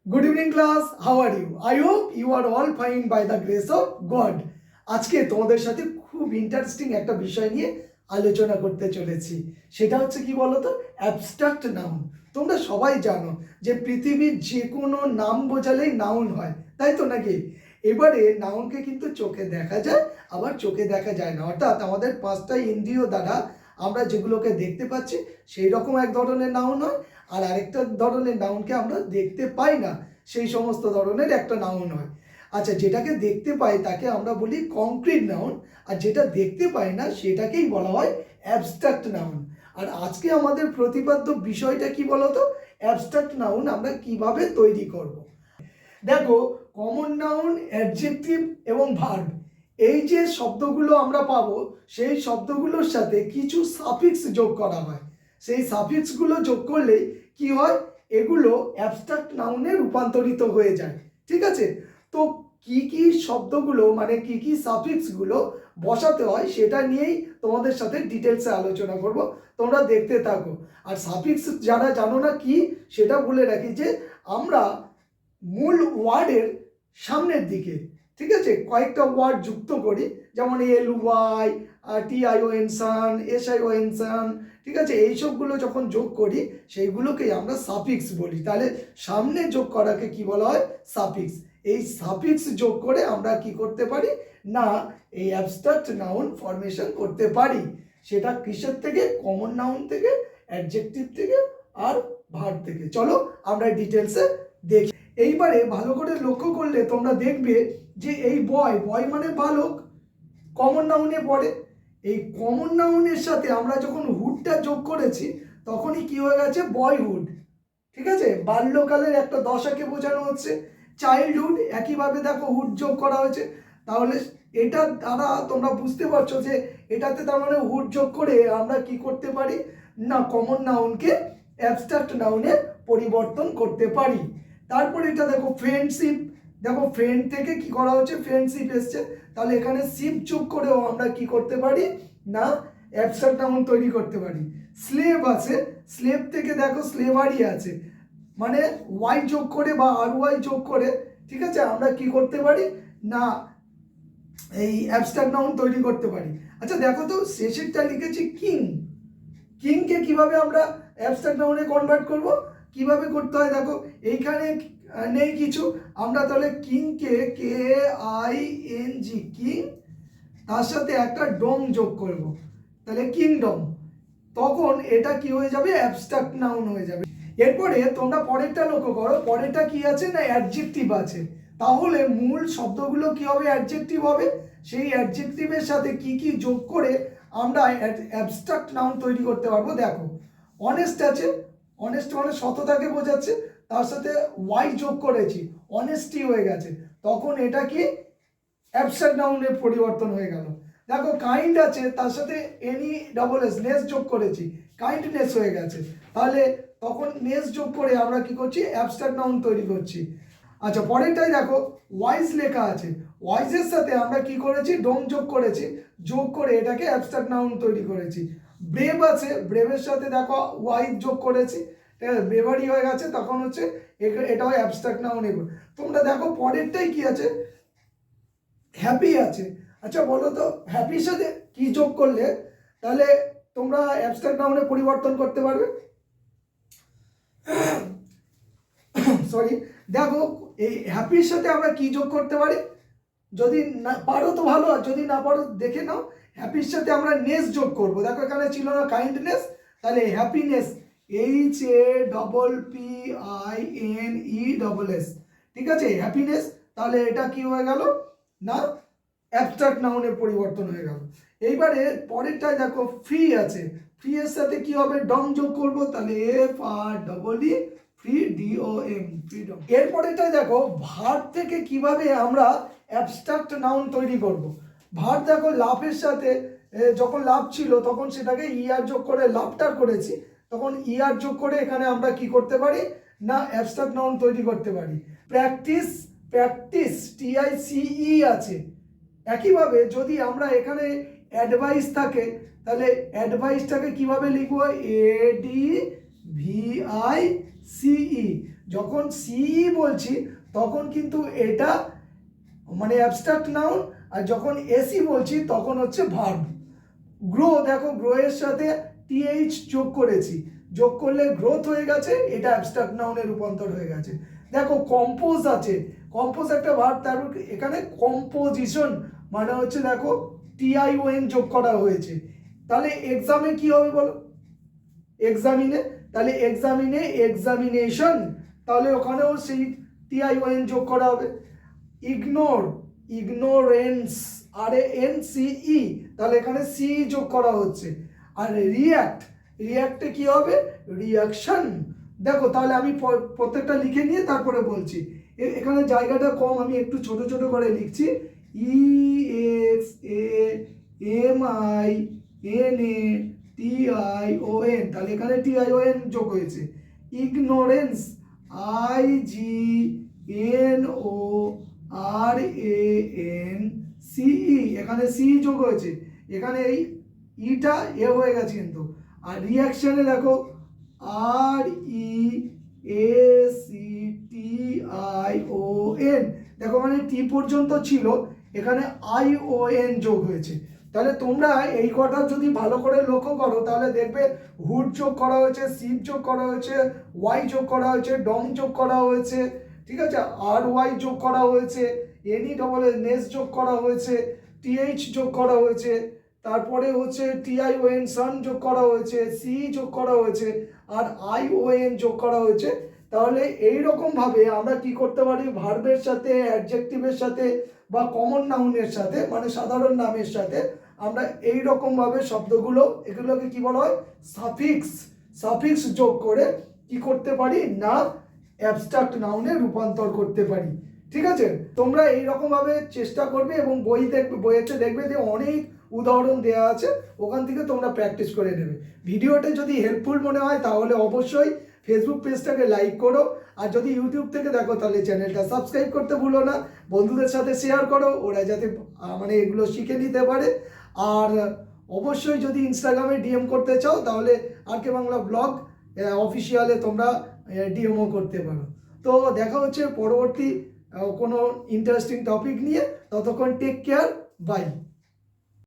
Good evening class, how are you? I hope you are all fine by the grace of God. আজকে তোমাদের সাথে খুব interesting একটা বিষয় নিয়ে আলোচনা করতে চলেছি। সেটা হচ্ছে কি বলতো, অ্যাবস্ট্রাক্ট নাউন। তোমরা সবাই জানো যে পৃথিবীর যে কোনো নাম বোঝালেই নাউন হয়, তাই তো নাকি? এবারে নাউনকে কিন্তু চোখে দেখা যায়, আবার চোখে দেখা যায় না। অর্থাৎ আমাদের পাঁচটা ইন্দ্রিয় দ্বারা আমরা যেগুলোকে দেখতে পাচ্ছি সেই রকম এক ধরনের নাউন হয়, আর আরেকটা ধরনের নাউনকে আমরা দেখতে পাই না, সেই সমস্ত ধরনের একটা নাউন হয়। আচ্ছা, যেটাকে দেখতে পাই তাকে আমরা বলি কংক্রিট নাউন, আর যেটা দেখতে পাই না সেটাকেই বলা হয় অ্যাবস্ট্রাক্ট নাউন। আর আজকে আমাদের প্রতিপাদ্য বিষয়টা কি বলতো, অ্যাবস্ট্রাক্ট নাউন আমরা কিভাবে তৈরি করব। দেখো, কমন নাউন, অ্যাডজেক্টিভ এবং ভার্ব, এই যে শব্দগুলো আমরা পাবো সেই শব্দগুলোর সাথে কিছু সাফিক্স যোগ করা হয়। সেই সাফিক্সগুলো যোগ করলেই কি হয়, এগুলো অ্যাবস্ট্রাক্ট নাউনে রূপান্তরিত হয়ে যায়। ঠিক আছে, তো কি কি শব্দগুলো মানে কি কি সাফিক্সগুলো বসাতে হয় সেটা নিয়েই তোমাদের সাথে ডিটেলসে আলোচনা করব, তোমরা দেখতে থাকো। আর সাফিক্স যারা জানো না কি, সেটা বলে রাখি যে আমরা মূল ওয়ার্ডের সামনের দিকে, ঠিক আছে, কয়েকটা ওয়ার্ড যুক্ত করি, যেমন LY, TION সান, SION সান, ঠিক আছে, এইসবগুলো যখন যোগ করি সেইগুলোকেই আমরা সাফিক্স বলি। তাহলে সামনে যোগ করাকে কি বলা হয়, সাফিক্স। এই সাফিক্স যোগ করে আমরা কি করতে পারি না, এই অ্যাবস্ট্রাক্ট নাউন ফরমেশন করতে পারি। সেটা কিসের থেকে, কমন নাউন থেকে, অ্যাডজেক্টিভ থেকে আর ভার্ব থেকে। চলো আমরা ডিটেলসে দেখি। এইবারে ভালো করে লক্ষ্য করলে তোমরা দেখবে যে এই বয়, বয় মানে বালক, কমন নাউনে পড়ে। এই কমন নাউনের সাথে আমরা যখন হুডটা যোগ করেছি তখনই কি হয়ে গেছে, বয়হুড। ঠিক আছে, বাল্যকালের একটা দশাকে বোঝানো হচ্ছে। চাইল্ডহুড, একইভাবে দেখো হুড যোগ করা হয়েছে। তাহলে এটা দ্বারা তোমরা বুঝতে পারছো যে এটাতে তার মানে হুড যোগ করে আমরা কি করতে পারি না, কমন নাউনকে অ্যাবস্ট্রাক্ট নাউনে পরিবর্তন করতে পারি। তারপর এটা দেখো ফ্রেন্ডশিপ, দেখো ফ্রেন্ড থেকে কি করা হচ্ছে, ফ্রেন্ডশিপ এসছে। তাহলে এখানে শিপ যোগ করেও আমরা কি করতে পারি না, অ্যাবস্ট্রাক্ট নাউন তৈরি করতে পারি। স্লেভ আছে, স্লেভ থেকে দেখো স্লেভারি আছে, মানে ওয়াই যোগ করে বা RY যোগ করে, ঠিক আছে, আমরা কি করতে পারি না, এই অ্যাবস্ট্রাক্ট নাউন তৈরি করতে পারি। আচ্ছা দেখো তো, শেষেরটা লিখেছি কিং, কিংকে কিভাবে আমরা অ্যাবস্ট্রাক্ট নাউনে কনভার্ট করব, কিভাবে করতে হয় দেখো, এইখানে নেই কিছু, আমরা তাহলে কিংকে KING, কিং, তার সাথে একটা ডম যোগ করব, তাহলে কিংডম। তখন এটা কি হয়ে যাবে, অ্যাবস্ট্রাক্ট নাউন হয়ে যাবে। এরপরে তোমরা পরেরটা লক্ষ্য করো, পরেরটা কি আছে না, অ্যাডজেক্টিভ আছে। তাহলে মূল শব্দগুলো কি হবে, অ্যাডজেক্টিভ হবে। সেই অ্যাডজেক্টিভের সাথে কি কি যোগ করে আমরা অ্যাবস্ট্রাক্ট নাউন তৈরি করতে পারবো। দেখো, অনেস্ট আছে, অনেস্ট মানে সততাকে বোঝাচ্ছে, তার সাথে ওয়াই যোগ করেছি, অনেস্টি হয়ে গেছে, তখন এটা কি অ্যাবস্ট্রাক্ট নাউনে পরিবর্তন হয়ে গেল। দেখো কাইন্ড আছে, তার সাথে NESS নেস যোগ করেছি, কাইন্ডনেস হয়ে গেছে, তাহলে তখন নেস যোগ করে আমরা কি করছি, অ্যাবস্ট্রাক্ট নাউন তৈরি করছি। আচ্ছা পরেরটাই দেখো, ওয়াইজ লেখা আছে, ওয়াইজের সাথে আমরা কি করেছি, ডোম যোগ করেছি, যোগ করে এটাকে অ্যাবস্ট্রাক্ট নাউন তৈরি করেছি। ব্রেভ আছে, ব্রেভের সাথে দেখো ওয়াইজ যোগ করেছি, ঠিক আছে, ব্রেভারি হয়ে গেছে, তখন হচ্ছে এটাও অ্যাবস্ট্রাক্ট নাউন। তোমরা দেখো পরেরটাই কি আছে, হ্যাপি আছে। আচ্ছা বলো তো, হ্যাপির সাথে কি যোগ করলে তাহলে তোমরা অ্যাবস্ট্রাক্ট নাউনে পরিবর্তন করতে পারবে। সরি, দেখো এই হ্যাপির সাথে আমরা কি যোগ করতে পারি, যদি না পারো তো ভালো, আর যদি না পারো দেখে নাও। হ্যাপির সাথে আমরা নেস যোগ করব, দেখো এখানে ছিল না কাইন্ডনেস, তাহলে হ্যাপিনেস, HAPPINESS, ঠিক আছে, হ্যাপিনেস। তাহলে এটা কি হয়ে গেল না, অ্যাবস্ট্রাক্ট নাউনে পরিবর্তন হয়ে গেল। এইবারে পরেরটায় দেখো ফ্রি আছে, ফ্রি এর সাথে কি হবে, ডম যোগ করব, তাহলে FREE, ফ্রি DOM, ফ্রিডম। এরপরেটায় দেখো ভার্ব থেকে কিভাবে আমরা অ্যাবস্ট্রাক্ট নাউন তৈরি করব। ভার্ব দেখো লাভের সাথে, যখন লাভ ছিল তখন সেটাকে ER যোগ করে লাভটার করেছি, তখন ER যোগ করে এখানে আমরা কি করতে পারি না, অ্যাবস্ট্রাক্ট নাউন তৈরি করতে পারি। প্র্যাকটিস, প্র্যাকটিস TICE আছে। একইভাবে যদি আমরা এখানে অ্যাডভাইস থাকে, তাহলে অ্যাডভাইসটাকে কিভাবে লিখবো, ADVICE, যখন সি বলছি তখন কিন্তু এটা মানে অ্যাবস্ট্রাক্ট নাউন, আর যখন এসি বলছি তখন হচ্ছে ভার্ব। গ্রো, দেখো গ্রো এর সাথে টিএইচ যোগ করেছি, যোগ করলে গ্রোথ হয়ে গেছে, এটা অ্যাবস্ট্রাক্ট নাউনে রূপান্তর হয়ে গেছে। দেখো কম্পোজ আছে, কম্পোজ একটা ভার্ব, তারপর এখানে কম্পোজিশন মানে হচ্ছে দেখো টিআইওএন যোগ করা হয়েছে। তাহলে এক্সামে কি হবে বলো, এক্সামিনে, তাহলে এক্সামিনে এক্সামিনেশন, তাহলে ওখানেও সেই টিআইওএন যোগ করা হবে। ইগনোর, ইগনোরেন্স, RANCE, তাহলে এখানে সি যোগ করা হচ্ছে। আর রিঅ্যাক্ট, রিঅ্যাক্টে কি হবে, রিঅ্যাকশন। দেখো তাহলে আমি প্রত্যেকটা লিখে নিয়ে তারপরে বলছি, এখানে জায়গাটা কম, আমি একটু ছোট ছোট করে লিখছি। EXAMINATION, তাহলে এখানে TION যোগ হয়েছে। ইগনোরেন্স, IGNORANCE, এখানে সি যোগ হয়েছে, এখানে এই ইটা এ হয়ে গেছে কিন্তু। আর রিঅ্যাকশনে দেখো REACTION, দেখো মানে টি পর্যন্ত ছিল, এখানে ION যোগ হয়েছে। তাহলে তোমরা এই কটা যদি ভালো করে লক্ষ্য করো তাহলে দেখবে হুড যোগ করা হয়েছে, সিপ যোগ করা হয়েছে, ওয়াই যোগ করা হয়েছে, ডং যোগ করা হয়েছে, ঠিক আছে, RY যোগ করা হয়েছে, NESS যোগ করা হয়েছে, TH যোগ করা হয়েছে, তারপরে হচ্ছে TION সান যোগ করা হয়েছে, সি যোগ করা হয়েছে, আর ION যোগ করা হয়েছে। তাহলে এই রকম ভাবে আমরা কি করতে পারি, ভার্বের সাথে, অ্যাডজেক্টিভের সাথে বা কমন নাউনের সাথে মানে সাধারণ নামের সাথে আমরা এই রকম ভাবে শব্দগুলো, এগুলোকে কি বলা হয়, সাফিক্স, সাফিক্স যোগ করে কি করতে পারি না অ্যাবস্ট্রাক্ট নাউনে রূপান্তর করতে পারি। ঠিক আছে, তোমরা এই রকম ভাবে চেষ্টা করবে এবং বইয়েতে দেখবে যে অনেক উদাহরণ দেওয়া আছে, ওখান থেকে তোমরা প্র্যাকটিস করে নেবে। ভিডিওটা যদি হেল্পফুল মনে হয় তাহলে অবশ্যই ফেসবুক পেজটাকে লাইক করো, আর যদি ইউটিউব থেকে দেখো তাহলে চ্যানেলটা সাবস্ক্রাইব করতে ভুলো না, বন্ধুদের সাথে শেয়ার করো, ওরা যাতে মানে এগুলো শিখে নিতে পারে। আর অবশ্যই যদি ইনস্টাগ্রামে DM করতে চাও তাহলে RK বাংলা ব্লগ অফিসিয়ালে তোমরা DMও করতে পারো। তো দেখা হচ্ছে পরবর্তী কোনো ইন্টারেস্টিং টপিক নিয়ে, ততক্ষণ টেক কেয়ার, বাই।